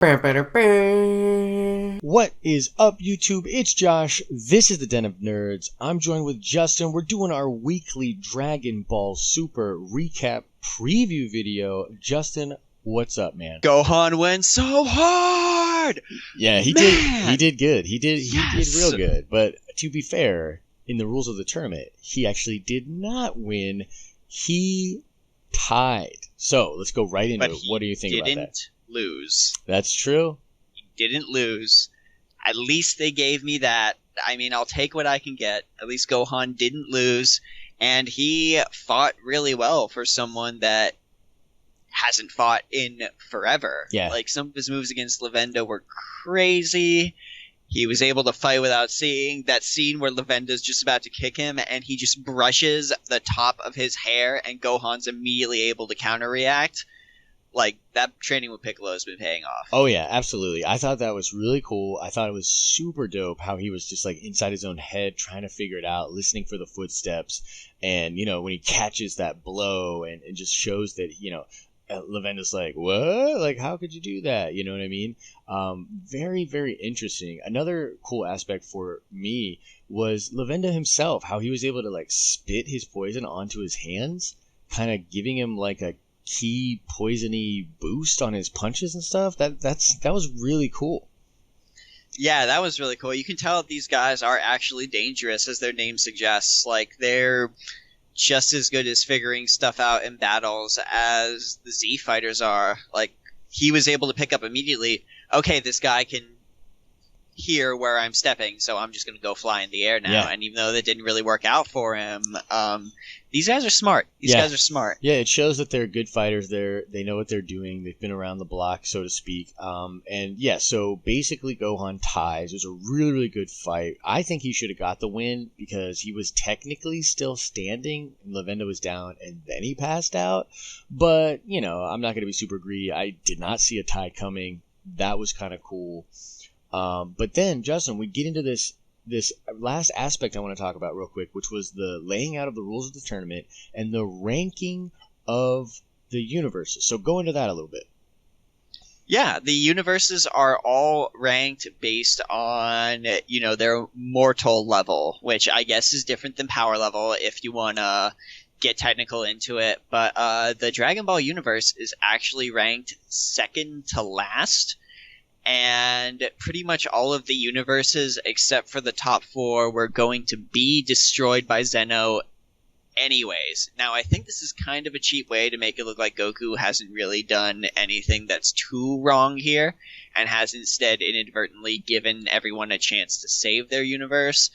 What is up, YouTube? It's Josh. This is the Den of Nerds. I'm joined with Justin. We're doing our weekly Dragon Ball Super recap preview video. Justin, what's up, man? Gohan went so hard. Yeah, he did. He did good. He did real good. But to be fair, in the rules of the tournament, he actually did not win. He tied. So let's go right into it. What do you think about that? He didn't lose. That's true. He didn't lose. At least they gave me that. I mean, I'll take what I can get. At least Gohan didn't lose. And he fought really well for someone that hasn't fought in forever. Yeah. Like, some of his moves against Lavenda were crazy. He was able to fight without seeing that scene where Lavenda's just about to kick him, and he just brushes the top of his hair, and Gohan's immediately able to counter-react. Like, that training with Piccolo has been paying off. Oh, yeah, absolutely. I thought that was really cool. I thought it was super dope how he was just, like, inside his own head trying to figure it out, listening for the footsteps. And, you know, when he catches that blow and just shows that, you know, Lavenda's like, what? Like, how could you do that? You know what I mean? Very, very interesting. Another cool aspect for me was Lavenda himself, how he was able to, like, spit his poison onto his hands, kind of giving him, like, a key poisony boost on his punches and stuff. That was really cool. Yeah, that was really cool. You can tell that these guys are actually dangerous, as their name suggests. Like, they're just as good as figuring stuff out in battles as the Z fighters are. Like, he was able to pick up immediately, okay, this guy can hear where I'm stepping, so I'm just going to go fly in the air now. Yeah. And even though that didn't really work out for him, these guys are smart. These guys are smart. Yeah, it shows that they're good fighters. They know what they're doing. They've been around the block, so to speak. And yeah, so basically Gohan ties. It was a really, really good fight. I think he should have got the win because he was technically still standing and Lavenda was down and then he passed out. But, you know, I'm not going to be super greedy. I did not see a tie coming. That was kind of cool. But then, Justin, we get into this last aspect I want to talk about real quick, which was the laying out of the rules of the tournament and the ranking of the universes. So go into that a little bit. Yeah, the universes are all ranked based on, you know, their mortal level, which I guess is different than power level if you want to get technical into it. But the Dragon Ball universe is actually ranked second to last. And pretty much all of the universes, except for the top 4, were going to be destroyed by Zeno anyways. Now, I think this is kind of a cheap way to make it look like Goku hasn't really done anything that's too wrong here, and has instead inadvertently given everyone a chance to save their universe.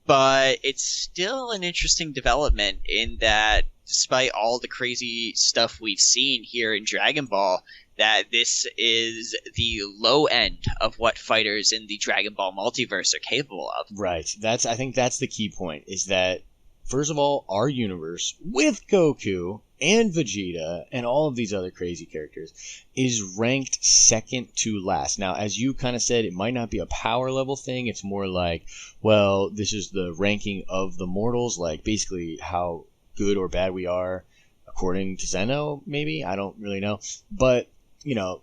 But it's still an interesting development in that, despite all the crazy stuff we've seen here in Dragon Ball, that this is the low end of what fighters in the Dragon Ball multiverse are capable of. Right. I think that's the key point, is that, first of all, our universe, with Goku and Vegeta and all of these other crazy characters, is ranked second to last. Now, as you kind of said, it might not be a power level thing. It's more like, well, this is the ranking of the mortals, like basically how good or bad we are according to Zeno, maybe. I don't really know. But you know,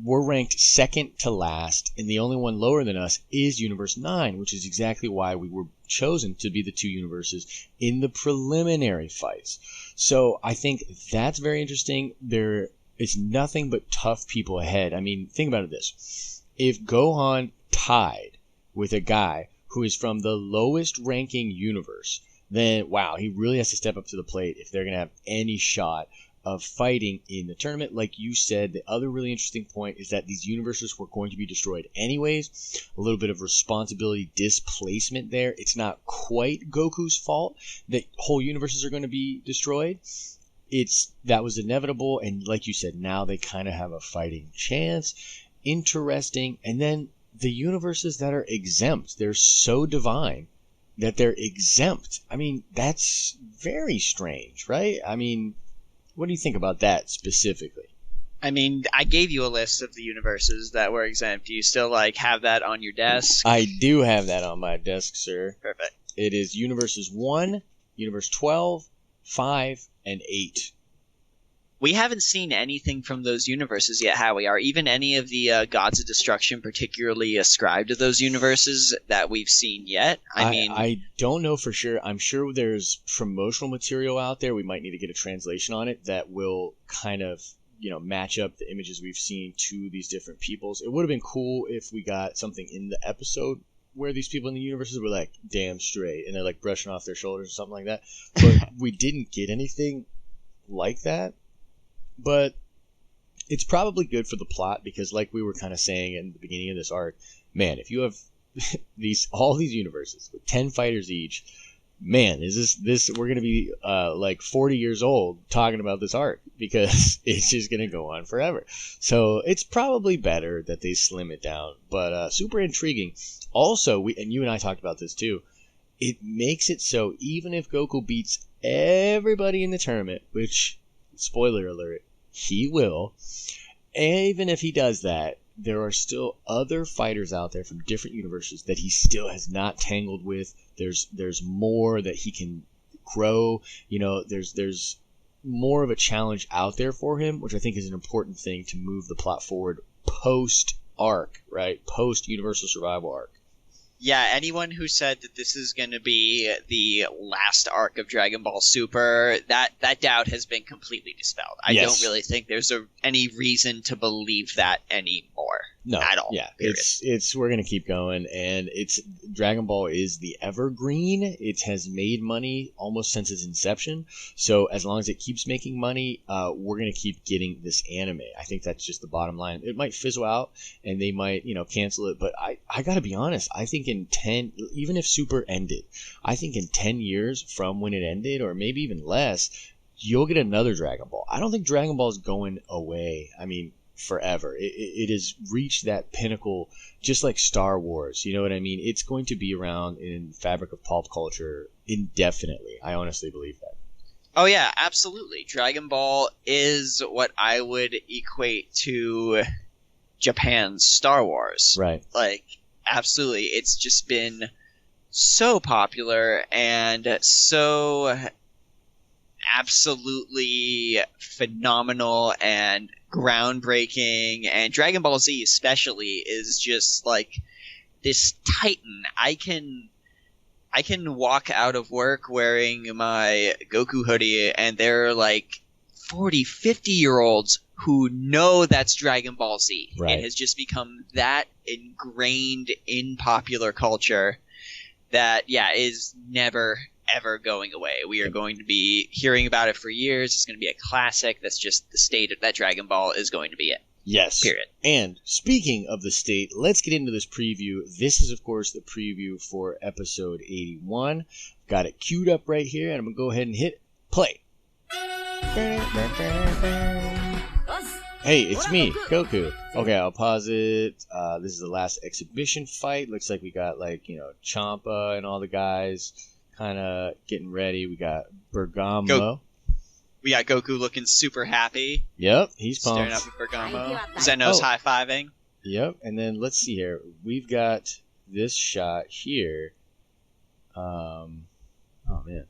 we're ranked second to last, and the only one lower than us is Universe 9, which is exactly why we were chosen to be the 2 universes in the preliminary fights. So I think that's very interesting. There is nothing but tough people ahead. I mean, think about it this. If Gohan tied with a guy who is from the lowest ranking universe, then, wow, he really has to step up to the plate if they're going to have any shot of fighting in the tournament. Like you said, the other really interesting point is that these universes were going to be destroyed anyways. A little bit of responsibility displacement there. It's not quite Goku's fault that whole universes are going to be destroyed. That was inevitable, and like you said, now they kind of have a fighting chance. Interesting. And then the universes that are exempt, they're so divine that they're exempt. I mean, that's very strange, right? I mean, what do you think about that specifically? I mean, I gave you a list of the universes that were exempt. Do you still, like, have that on your desk? I do have that on my desk, sir. Perfect. It is Universes 1, Universe 12, 5, and 8. we haven't seen anything from those universes yet, have we? Are even any of the gods of destruction particularly ascribed to those universes that we've seen yet? I don't know for sure. I'm sure there's promotional material out there. We might need to get a translation on it that will kind of, match up the images we've seen to these different peoples. It would have been cool if we got something in the episode where these people in the universes were like damn straight and they're like brushing off their shoulders or something like that. But we didn't get anything like that. But it's probably good for the plot because, like we were kind of saying in the beginning of this arc, man, if you have all these universes with 10 fighters each, man, is this we're gonna be like 40 years old talking about this arc because it's just gonna go on forever. So it's probably better that they slim it down, but super intriguing. Also, and you and I talked about this too. It makes it so even if Goku beats everybody in the tournament, which, spoiler alert, he will. Even if he does that, there are still other fighters out there from different universes that he still has not tangled with. There's more that he can grow. There's more of a challenge out there for him, which I think is an important thing to move the plot forward post arc, right? Post Universal Survival arc. Yeah, anyone who said that this is going to be the last arc of Dragon Ball Super, that doubt has been completely dispelled. I don't really think there's any reason to believe that anymore. No, at all. Yeah, it's we're gonna keep going, and Dragon Ball is the evergreen. It has made money almost since its inception. So as long as it keeps making money, we're gonna keep getting this anime. I think that's just the bottom line. It might fizzle out, and they might cancel it. But I gotta be honest. I think in 10, even if Super ended, I think in 10 years from when it ended, or maybe even less, you'll get another Dragon Ball. I don't think Dragon Ball is going away. I mean, forever. It has reached that pinnacle, just like Star Wars. You know what I mean? It's going to be around in the fabric of pop culture indefinitely. I honestly believe that. Oh yeah, absolutely. Dragon Ball is what I would equate to Japan's Star Wars. Right. Like, absolutely. It's just been so popular and so absolutely phenomenal and groundbreaking, and Dragon Ball Z especially is just like this titan. I can walk out of work wearing my Goku hoodie and there are like 40, 50-year-olds who know that's Dragon Ball Z. Right. It has just become that ingrained in popular culture that, is never ever going away. We are going to be hearing about it for years. It's going to be a classic. That's just the state that Dragon Ball is going to be in. Yes. Period. And speaking of the state, let's get into this preview. This is, of course, the preview for episode 81. Got it queued up right here, and I'm going to go ahead and hit play. Hey, it's me, Goku. Okay, I'll pause it. This is the last exhibition fight. Looks like we got, Champa and all the guys kind of getting ready. We got Bergamo. We got Goku looking super happy. Yep, he's pumped. Staring up at Bergamo. Zeno's high-fiving. Yep, and then let's see here. We've got this shot here. Oh, man.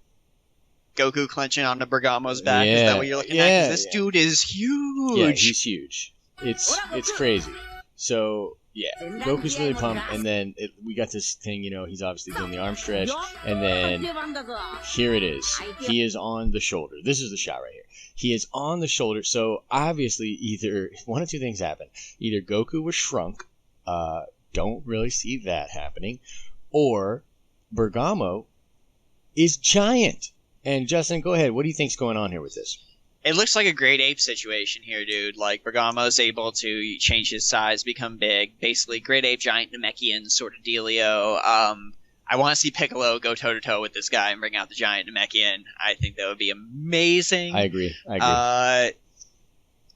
Goku clenching onto Bergamo's back. Yeah. Is that what you're looking at? 'Cause this dude is huge. Yeah, he's huge. It's crazy. So, yeah, Goku's really pumped, and then we got this thing, he's obviously doing the arm stretch, and then here it is. He is on the shoulder. This is the shot right here. He is on the shoulder, so obviously either one of two things happen. Either Goku was shrunk, don't really see that happening, or Bergamo is giant. And Justin, go ahead. What do you think's going on here with this? It looks like a great ape situation here, dude. Like, Bergamo's able to change his size, become big. Basically, great ape, giant Namekian sort of dealio. I want to see Piccolo go toe-to-toe with this guy and bring out the giant Namekian. I think that would be amazing. I agree. No.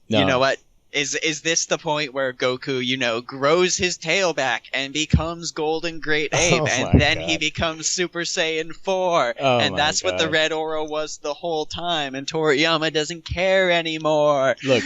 You know what? Is this the point where Goku, grows his tail back and becomes Golden Great Ape, and then he becomes Super Saiyan 4, and that's what the Red Aura was the whole time, and Toriyama doesn't care anymore. Look,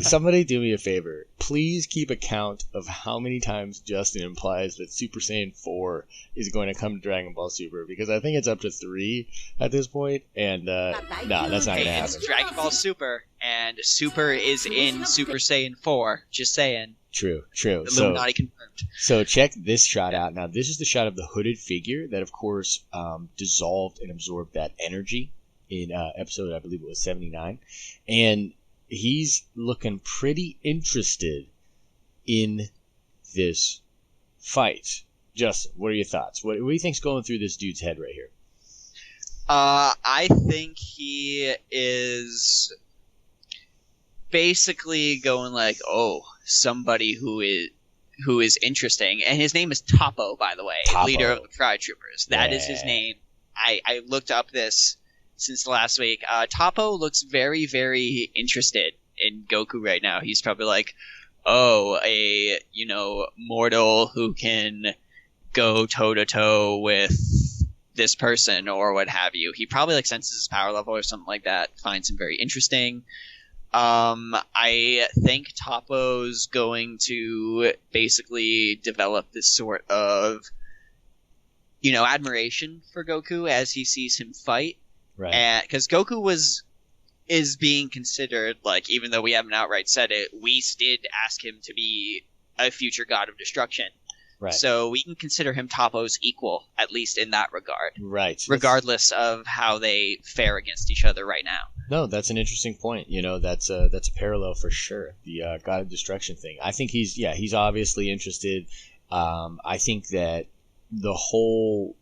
somebody do me a favor. Please keep a count of how many times Justin implies that Super Saiyan 4 is going to come to Dragon Ball Super, because I think it's up to 3 at this point, and that's not going to happen. It's Dragon Ball Super, and Super is in Super Saiyan 4. Just saying. True. Illuminati confirmed. So check this shot out. Now, this is the shot of the hooded figure that, of course, dissolved and absorbed that energy in episode, I believe it was 79. And he's looking pretty interested in this fight. Justin, what are your thoughts? What do you think's going through this dude's head right here? I think he is basically going like, oh, somebody who is interesting, and his name is Toppo, by the way, leader of the Pride Troopers. That is his name. I looked up this since last week. Toppo looks very, very interested in Goku right now. He's probably like, oh, a mortal who can go toe to toe with this person or what have you. He probably like senses his power level or something like that. Finds him very interesting. I think Toppo's going to basically develop this sort of, admiration for Goku as he sees him fight. Right. Because Goku is being considered, like, even though we haven't outright said it, Whis did ask him to be a future god of destruction. Right. So we can consider him Toppo's equal, at least in that regard. Right. Regardless of how they fare against each other right now. No, that's an interesting point. That's a parallel for sure. The God of Destruction thing. I think he's obviously interested. I think that the whole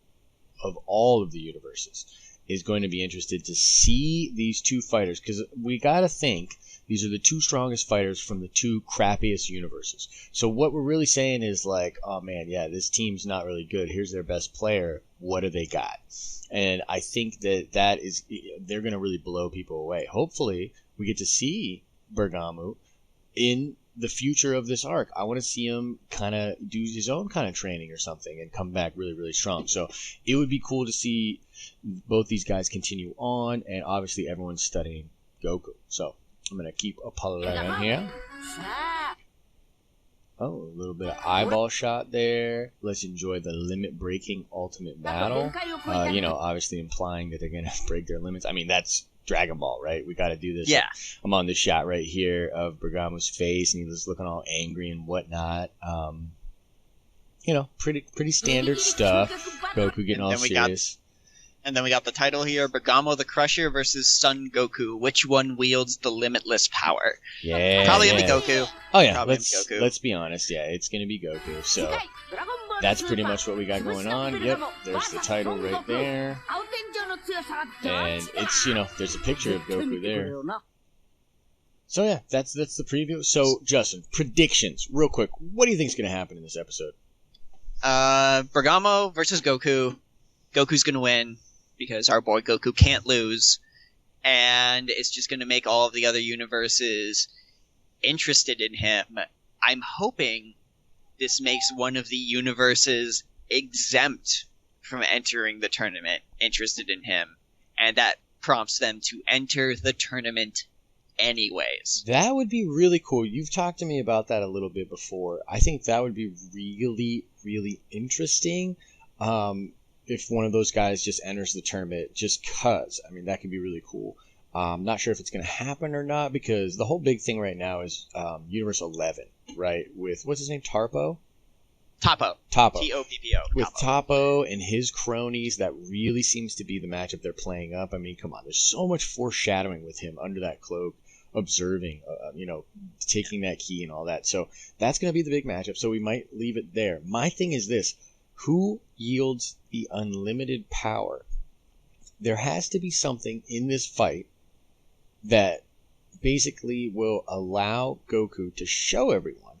of all of the universes is going to be interested to see these two fighters, because we got to think these are the two strongest fighters from the two crappiest universes. So what we're really saying is like, oh man, yeah, this team's not really good. Here's their best player. What do they got? And I think that is, they're going to really blow people away. Hopefully, we get to see Bergamo in the future of this arc. I want to see him kind of do his own kind of training or something and come back really, really strong. So it would be cool to see both these guys continue on, and obviously everyone's studying Goku. So I'm going to keep a in here. Oh, a little bit of eyeball shot there. Let's enjoy the limit-breaking ultimate battle. Obviously implying that they're going to break their limits. I mean, that's Dragon Ball, right? We got to do this. Yeah. I'm on this shot right here of Bergamo's face, and he's looking all angry and whatnot. Pretty standard stuff. Goku getting all serious. And then we got the title here, Bergamo the Crusher versus Son Goku. Which one wields the limitless power? Yeah. Probably gonna be Goku. Oh yeah, let's be honest. Yeah, it's gonna be Goku. So that's pretty much what we got going on. Yep, there's the title right there. And it's, there's a picture of Goku there. So yeah, that's the preview. So Justin, predictions, real quick. What do you think is gonna happen in this episode? Bergamo versus Goku. Goku's gonna win, because our boy Goku can't lose, and it's just going to make all of the other universes interested in him. I'm hoping this makes one of the universes exempt from entering the tournament interested in him, and that prompts them to enter the tournament anyways. That would be really cool. You've talked to me about that a little bit before. I think that would be really, really interesting. If one of those guys just enters the tournament just cuz. I mean, that could be really cool. I'm not sure if it's going to happen or not, because the whole big thing right now is Universe 11, right? With, what's his name, Toppo? Toppo. T-O-P-P-O. With Toppo and his cronies, that really seems to be the matchup they're playing up. I mean, come on. There's so much foreshadowing with him under that cloak, observing, taking that key and all that. So that's going to be the big matchup. So we might leave it there. My thing is this. Who yields the unlimited power? There has to be something in this fight that basically will allow Goku to show everyone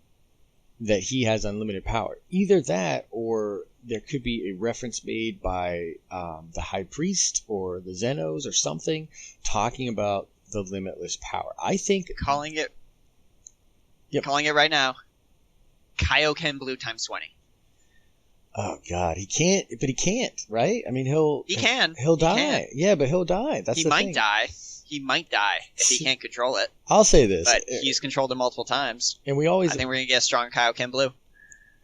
that he has unlimited power. Either that, or there could be a reference made by the High Priest or the Zenos or something talking about the limitless power. I think... Calling it right now. Kaioken Blue times 20. Oh God, he can't, right? I mean, he'll die. Yeah, but he'll die. That's the thing. He might die if he can't control it. I'll say this, but he's controlled it multiple times, and I think we're gonna get a strong Kaioken Blue.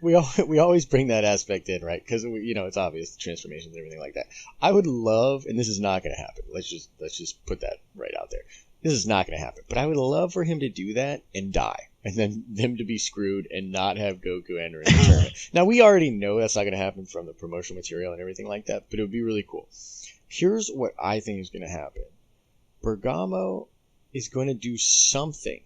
We always bring that aspect in, right? Because it's obvious, the transformations and everything like that. I would love, and this is not going to happen. Let's just put that right out there. This is not going to happen. But I would love for him to do that and die. And then them to be screwed and not have Goku enter in the tournament. Now, we already know that's not going to happen from the promotional material and everything like that, but it would be really cool. Here's what I think is going to happen. Bergamo is going to do something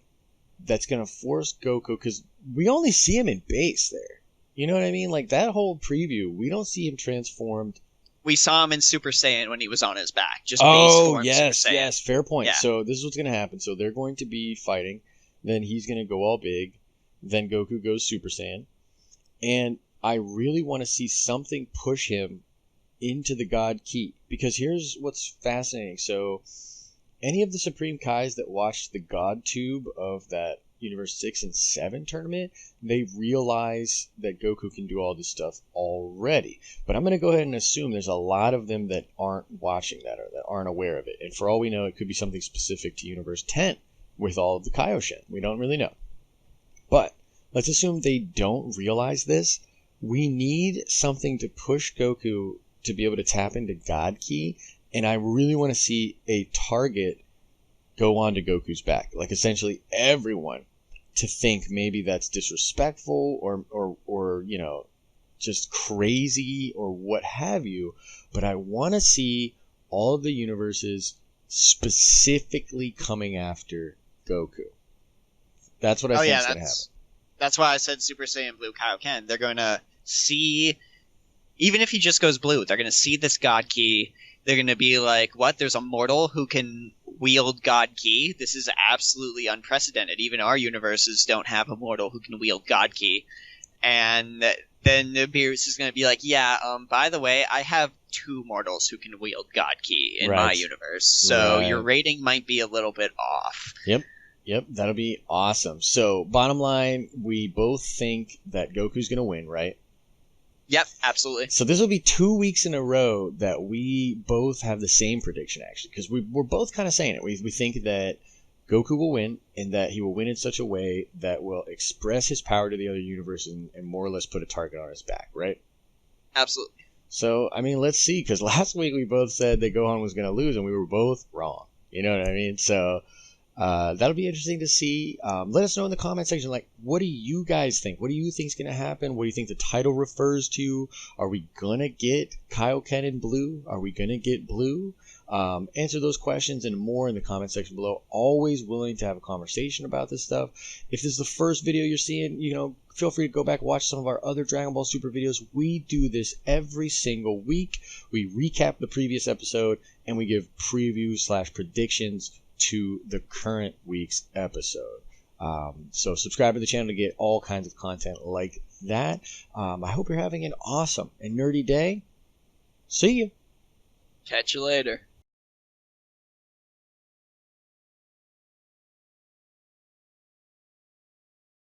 that's going to force Goku, because we only see him in base there. You know what I mean? Like, that whole preview, we don't see him transformed. We saw him in Super Saiyan when he was on his back. Just base form yes, Super Saiyan. yes, fair point. Yeah. So this is what's going to happen. So they're going to be fighting. Then he's going to go all big. Then Goku goes Super Saiyan. And I really want to see something push him into the God Ki. Because here's what's fascinating. So any of the Supreme Kais that watched the God Tube of that Universe 6 and 7 tournament, they realize that Goku can do all this stuff already. But I'm going to go ahead and assume there's a lot of them that aren't watching that or that aren't aware of it. And for all we know, it could be something specific to Universe 10 with all of the Kaioshin. We don't really know. But let's assume they don't realize this. We need something to push Goku to be able to tap into God Ki. And I really want to see a target go on to Goku's back. Like, essentially everyone to think maybe that's disrespectful or you know, just crazy or what have you. But I want to see all of the universes specifically coming after Goku. That's what I think is going to happen. That's why I said Super Saiyan Blue Kaioken. They're going to see, even if he just goes blue, they're going to see this God Ki. They're going to be like, what? There's a mortal who can wield God Ki? This is absolutely unprecedented. Even our universes don't have a mortal who can wield God Ki. And then Beerus is going to be like, yeah, by the way, I have 2 mortals who can wield God Ki in my universe. So your rating might be a little bit off. Yep, that'll be awesome. So, bottom line, we both think that Goku's going to win, right? Yep, absolutely. So this will be 2 weeks in a row that we both have the same prediction, actually, because we're both kind of saying it. We think that Goku will win, and that he will win in such a way that will express his power to the other universe and more or less put a target on his back, right? Absolutely. So, I mean, let's see, because last week we both said that Gohan was going to lose, and we were both wrong. You know what I mean? So that'll be interesting to see. Let us know in the comment section, like, what do you guys think? What do you think is going to happen? What do you think the title refers to? Are we going to get Kaioken in blue? Are we going to get blue? Answer those questions and more in the comment section below. Always willing to have a conversation about this stuff. If this is the first video you're seeing, you know, feel free to go back and watch some of our other Dragon Ball Super videos. We do this every single week. We recap the previous episode and we give previews/predictions to the current week's episode. So subscribe to the channel to get all kinds of content like that. I hope you're having an awesome and nerdy day. See you. Catch you later.